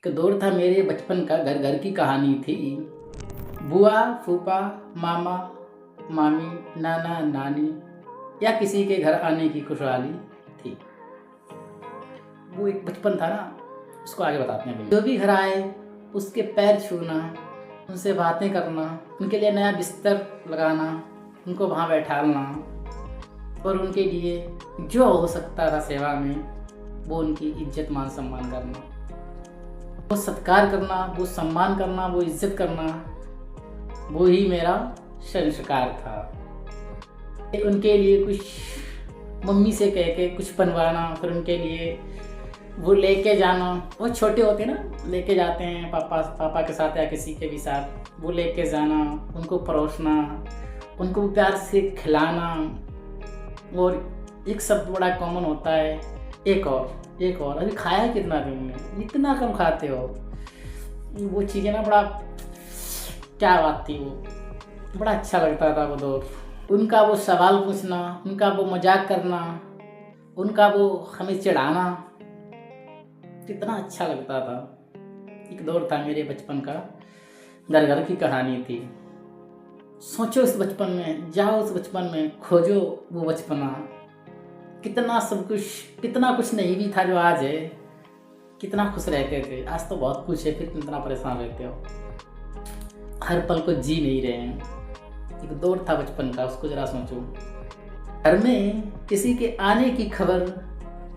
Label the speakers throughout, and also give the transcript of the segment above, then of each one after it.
Speaker 1: एक दौर था मेरे बचपन का, घर घर की कहानी थी। बुआ, फूफा, मामा, मामी, नाना, नानी या किसी के घर आने की खुशहाली थी। वो एक बचपन था ना, उसको आगे बताते हैं। जो भी घर आए उसके पैर छूना, उनसे बातें करना, उनके लिए नया बिस्तर लगाना, उनको वहाँ बैठाना और उनके लिए जो हो सकता था सेवा में वो उनकी इज्जत मान सम्मान करना, वो सत्कार करना, वो सम्मान करना, वो इज्जत करना, वो ही मेरा संस्कार था। उनके लिए कुछ मम्मी से कह के कुछ बनवाना, फिर उनके लिए वो लेके जाना। वो छोटे होते ना, लेके जाते हैं पापा के साथ या किसी के भी साथ, वो लेके जाना, उनको परोसना, उनको प्यार से खिलाना। और एक शब्द बड़ा कॉमन होता है, एक और अभी खाया कितना तुमने, इतना कम खाते हो। वो चीज़ें ना, बड़ा क्या बात थी, वो बड़ा अच्छा लगता था वो दौर। उनका वो सवाल पूछना, उनका वो मजाक करना, उनका वो हमें चिढ़ाना, कितना अच्छा लगता था। एक दौर था मेरे बचपन का, घर घर की कहानी थी। सोचो उस बचपन में, जाओ उस बचपन में, खोजो वो बचपना। कितना सब कुछ, कितना कुछ नहीं भी था जो आज है। कितना खुश रहते थे, आज तो बहुत कुछ है, फिर कितना परेशान रहते हो। हर पल को जी नहीं रहे हैं। एक दौर था बचपन का, उसको जरा सोचो। घर में किसी के आने की खबर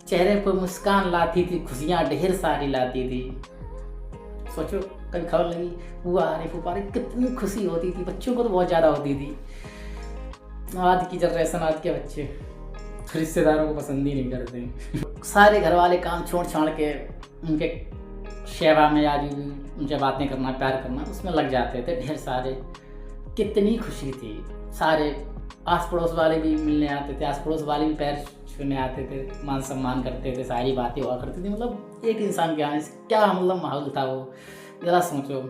Speaker 1: चेहरे पर मुस्कान लाती थी, खुशियाँ ढेर सारी लाती थी। सोचो कभी खबर लगी बुआ आ रही, फूफा आ रही, कितनी खुशी होती थी। बच्चों को तो बहुत ज़्यादा होती थी। आज की जनरेशन, आज के बच्चे रिश्तेदारों को पसंद ही नहीं करते। सारे घर वाले काम छोड़ छाड़ के उनके सेवा में, आज भी उनसे बातें करना, प्यार करना, उसमें लग जाते थे ढेर सारे। कितनी खुशी थी। सारे आस पड़ोस वाले भी मिलने आते थे, आस पड़ोस वाले भी पैर छूने आते थे, मान सम्मान करते थे, सारी बातें हुआ करती थी। मतलब एक इंसान के आने से क्या मतलब माहौल था वो, ज़रा सोचो।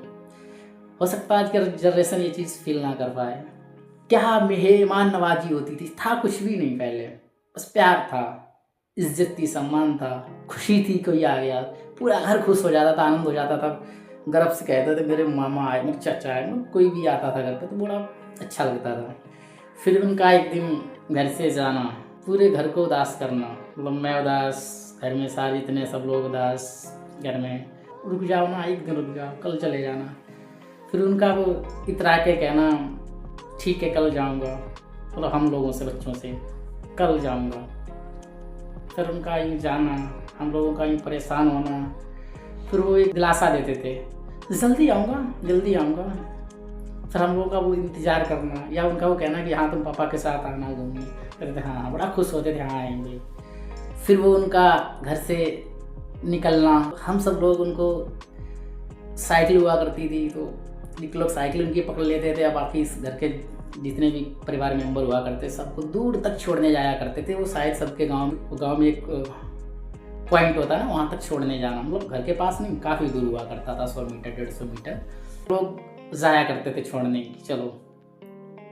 Speaker 1: हो सकता है आज की जनरेशन ये चीज़ फील ना कर पाए। क्या मेहमान नवाजी होती थी, था कुछ भी नहीं पहले, बस प्यार था, इज्जत थी, सम्मान था, खुशी थी। कोई आ गया पूरा घर खुश हो जाता था, आनंद हो जाता था। गर्व से कहते थे मेरे मामा आए, मेरे चाचा आए, कोई भी आता था घर पे तो बड़ा अच्छा लगता था। फिर उनका एक दिन घर से जाना, पूरे घर को उदास करना। मतलब मैं उदास, घर में सारे इतने सब लोग उदास, घर में रुक जाओ ना, एक दिन रुक जाओ, कल चले जाना। फिर उनका वो इतरा के कहना ठीक है कल जाऊंगा, मतलब हम लोगों से, बच्चों से, कल जाऊंगा। फिर उनका यूँ जाना, हम लोगों का यूँ परेशान होना। फिर वो एक दिलासा देते थे जल्दी आऊँगा, जल्दी आऊँगा। फिर हम लोगों का वो इंतज़ार करना, या उनका वो कहना कि हाँ तुम पापा के साथ आना घूमने। कहते थे हाँ, बड़ा खुश होते थे हाँ आएंगे। फिर वो उनका घर से निकलना, हम सब लोग उनको, साइकिल हुआ करती थी तो एक लोग साइकिल उनकी पकड़ लेते थे, बाकी इस घर के जितने भी परिवार मेंबर हुआ करते सबको दूर तक छोड़ने जाया करते थे। वो शायद सबके गांव में एक पॉइंट होता है ना, वहाँ तक छोड़ने जाना। मतलब घर के पास नहीं, काफ़ी दूर हुआ करता था, 100 मीटर 150 मीटर लोग जाया करते थे छोड़ने की। चलो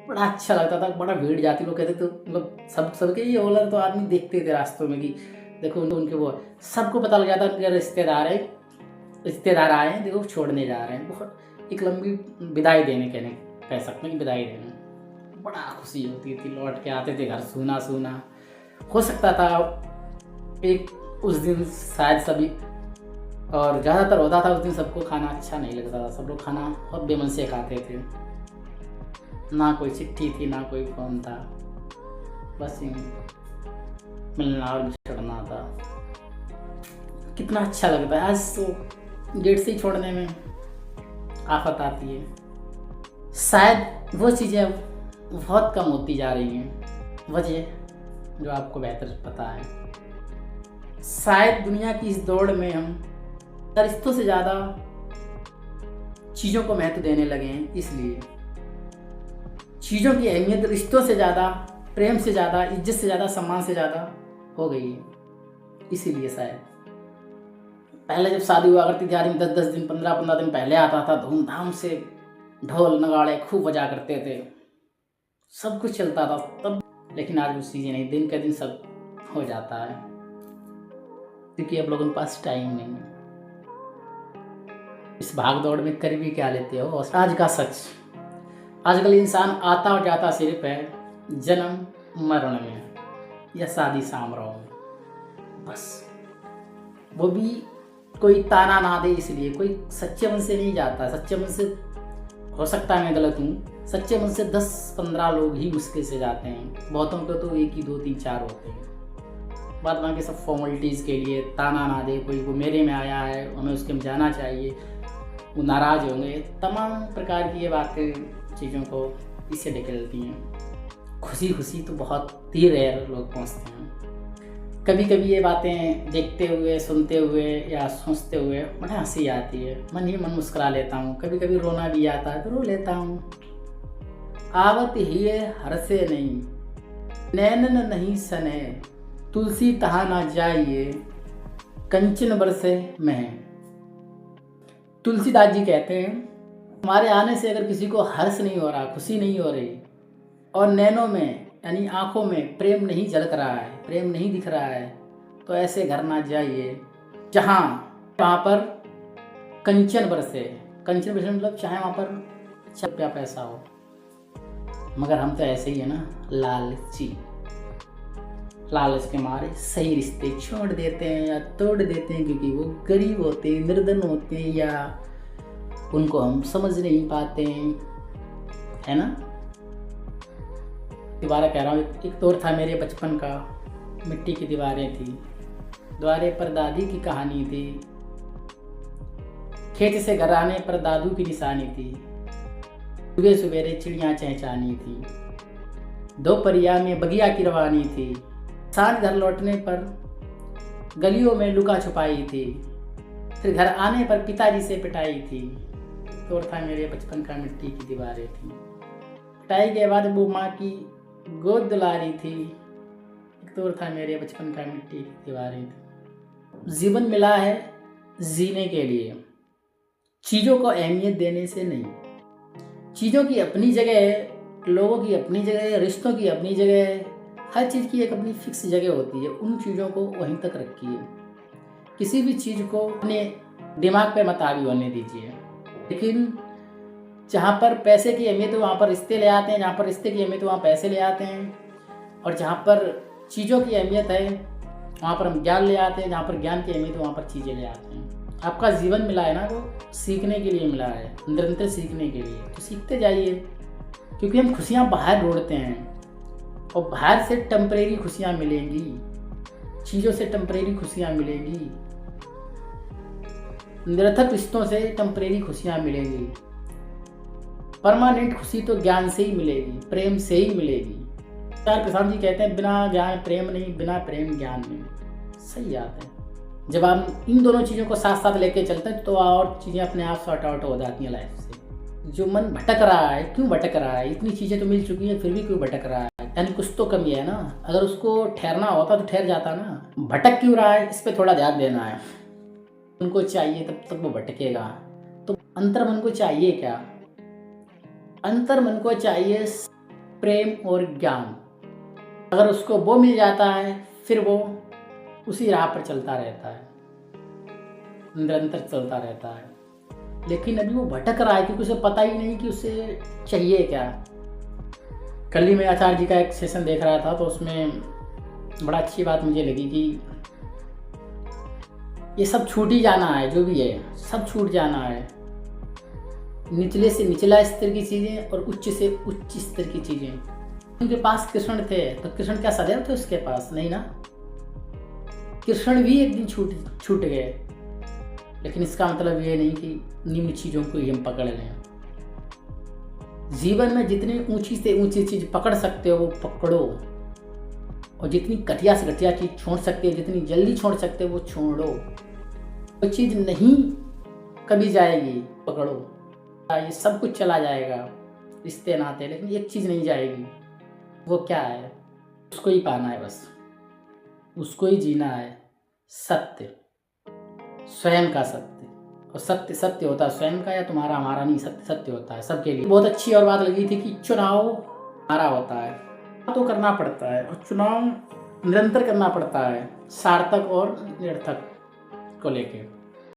Speaker 1: बड़ा अच्छा लगता था, बड़ा भीड़ जाती। लोग कहते थे मतलब सबके ये ओलर तो आदमी देखते थे रास्तों में कि देखो उनके वो, सबको पता लग जाता उनके रिश्तेदार आए हैं, देखो छोड़ने जा रहे हैं। बहुत एक लंबी विदाई देने कह सकते हैं कि विदाई देने, बड़ा खुशी होती थी। लौट के आते थे घर, सूना सूना। हो सकता था एक उस दिन शायद सभी, और ज़्यादातर होता था उस दिन सबको खाना अच्छा नहीं लगता था। सब लोग खाना बहुत बेमन से खाते थे, ना कोई चिट्ठी थी, ना कोई फ़ोन था, बस मिलना और छोड़ना था। कितना अच्छा लगता है। आज तो गेट से ही छोड़ने में आफत आती है। शायद वो चीज़ें बहुत कम होती जा रही हैं। वजह जो आपको बेहतर पता है, शायद दुनिया की इस दौड़ में हम रिश्तों से ज़्यादा चीज़ों को महत्व देने लगे हैं। इसलिए चीज़ों की अहमियत रिश्तों से ज़्यादा, प्रेम से ज़्यादा, इज्जत से ज़्यादा, सम्मान से ज़्यादा हो गई है। इसीलिए शायद पहले जब शादी हुआ करती थी, आदमी 10-10 दिन, 15-15 दिन पहले आता था, धूमधाम से ढोल नगाड़े खूब बजा करते थे, सब कुछ चलता था तब। लेकिन आज वो चीज़ें नहीं, दिन के दिन सब हो जाता है, क्योंकि अब लोगों के पास टाइम नहीं है। इस भाग दौड़ में कर भी क्या लेते हो। और आज का सच, आजकल इंसान आता और जाता सिर्फ है जन्म मरण में या शादी समारोह में, बस। वो भी कोई ताना ना दे इसलिए, कोई सच्चे मन से नहीं जाता। सच्चे मन से, हो सकता है मैं गलत हूँ, सच्चे मन से 10-15 लोग ही मुश्किल से जाते हैं। बहुतों को तो 1 ही 2 3 4 होते हैं। बाद बाकी सब फॉर्मेलिटीज़ के लिए, ताना ना दे कोई, वो मेरे में आया है हमें उसके में जाना चाहिए, वो नाराज़ होंगे, तमाम प्रकार की ये बातें चीज़ों को इससे निकलती हैं। खुशी खुशी तो बहुत ही रेयर लोग पहुँचते हैं। कभी कभी ये बातें देखते हुए, सुनते हुए या सोचते हुए बड़ा हंसी आती है, मन ही मन मुस्कुरा लेता हूँ। कभी कभी रोना भी आता है तो रो लेता हूँ। आवत ही हरसे नहीं, नैनन नहीं सने, तुलसी तहा ना जाइए, कंचन बरसे मह। तुलसीदास जी कहते हैं, हमारे आने से अगर किसी को हर्ष नहीं हो रहा, खुशी नहीं हो रही, और नैनों में यानी आंखों में प्रेम नहीं झलक रहा है, प्रेम नहीं दिख रहा है, तो ऐसे घर ना जाइए वहाँ पर कंचन बरसे। कंचन बरसे मतलब चाहे वहाँ पर रुपया पैसा हो, मगर हम तो ऐसे ही है ना, लालची। लालच के मारे सही रिश्ते छोड़ देते हैं या तोड़ देते हैं, क्योंकि वो गरीब होते हैं, निर्धन होते हैं, या उनको हम समझ नहीं पाते हैं, है ना। दोबारा कह रहा हूँ, एक दौर था मेरे बचपन का, मिट्टी की दीवारें थी, द्वारे पर दादी की कहानी थी, खेत से घर आने पर दादू की निशानी थी, सुबह सवेरे चिड़ियाँ चहचानी थी, दोपहरिया में बगिया की रवानी थी, सांझ घर लौटने पर गलियों में लुका छुपाई थी, फिर घर आने पर पिताजी से पिटाई थी। दौर था मेरे बचपन का, मिट्टी की दीवारें थी, पिटाई के बाद वो माँ की गोद दुलारी थी। एक दौर था मेरे बचपन का, मिट्टी की दीवारें थी। जीवन मिला है जीने के लिए, चीज़ों को अहमियत देने से नहीं। चीज़ों की अपनी जगह है, लोगों की अपनी जगह है, रिश्तों की अपनी जगह है, हर चीज़ की एक अपनी फिक्स जगह होती है। उन चीज़ों को वहीं तक रखिए, किसी भी चीज़ को अपने दिमाग पे मत हावी होने दीजिए। लेकिन जहाँ पर पैसे की अहमियत है वहाँ पर रिश्ते ले आते हैं, जहाँ पर रिश्ते की अहमियत है वहाँ पैसे ले आते हैं, और जहाँ पर चीज़ों की अहमियत है वहाँ पर हम ज्ञान ले आते हैं, जहाँ पर ज्ञान की अहमियत है वहाँ पर चीज़ें ले आते हैं। आपका जीवन मिला है ना, वो सीखने के लिए मिला है, निरंतर सीखने के लिए, तो सीखते जाइए। क्योंकि हम खुशियाँ बाहर ढूंढते हैं, और बाहर से टेम्परेरी खुशियाँ मिलेंगी, चीज़ों से टेम्परेरी खुशियाँ मिलेंगी, निरर्थक रिश्तों से टेम्परेरी खुशियाँ मिलेंगी। परमानेंट खुशी तो ज्ञान से ही मिलेगी, प्रेम से ही मिलेगी। प्रशांत जी कहते हैं, बिना ज्ञान प्रेम नहीं, बिना प्रेम ज्ञान नहीं। सही बात है। जब हम इन दोनों चीज़ों को साथ साथ लेके चलते हैं तो और चीज़ें अपने आप सॉर्ट आउट हो जाती हैं लाइफ से। जो मन भटक रहा है, क्यों भटक रहा है? इतनी चीज़ें तो मिल चुकी हैं, फिर भी क्यों भटक रहा है? यानी कुछ तो कमी है ना। अगर उसको ठहरना होता तो ठहर जाता ना। भटक क्यों रहा है, इस पर थोड़ा ध्यान देना है। उनको चाहिए तब तक वो भटकेगा। तो अंतर मन को चाहिए क्या? अंतर मन को चाहिए प्रेम और ज्ञान। अगर उसको वो मिल जाता है फिर वो उसी राह पर चलता रहता है, निरंतर चलता रहता है। लेकिन अभी वो भटक रहा है क्योंकि उसे पता ही नहीं कि उसे चाहिए क्या। कल ही मैं आचार्य जी का एक सेशन देख रहा था तो उसमें बड़ा अच्छी बात मुझे लगी कि ये सब छूट ही जाना है, जो भी है सब छूट जाना है। निचले से निचला स्तर की चीज़ें और उच्च से उच्च स्तर की चीज़ें। उनके पास कृष्ण थे तो कृष्ण क्या सदैव थे उसके पास? नहीं ना। कृष्ण भी एक दिन छूट गए। लेकिन इसका मतलब ये नहीं कि निम्न चीज़ों को ही हम पकड़ लें। जीवन में जितनी ऊंची से ऊंची चीज़ पकड़ सकते हो वो पकड़ो, और जितनी घटिया से घटिया चीज़ छोड़ सकते हो, जितनी जल्दी छोड़ सकते हो वो छोड़ो। वो चीज़ नहीं कभी जाएगी, पकड़ो। ये सब कुछ चला जाएगा, रिश्ते नाते, लेकिन एक चीज़ नहीं जाएगी। वो क्या है? उसको ही पाना है, बस उसको ही जीना है। सत्य, स्वयं का सत्य। और सत्य सत्य होता है स्वयं का, या तुम्हारा हमारा नहीं, सत्य सत्य होता है सबके लिए। बहुत अच्छी और बात लगी थी कि चुनाव हमारा होता है तो करना पड़ता है, और चुनाव निरंतर करना पड़ता है, सार्थक और निरर्थक को लेके।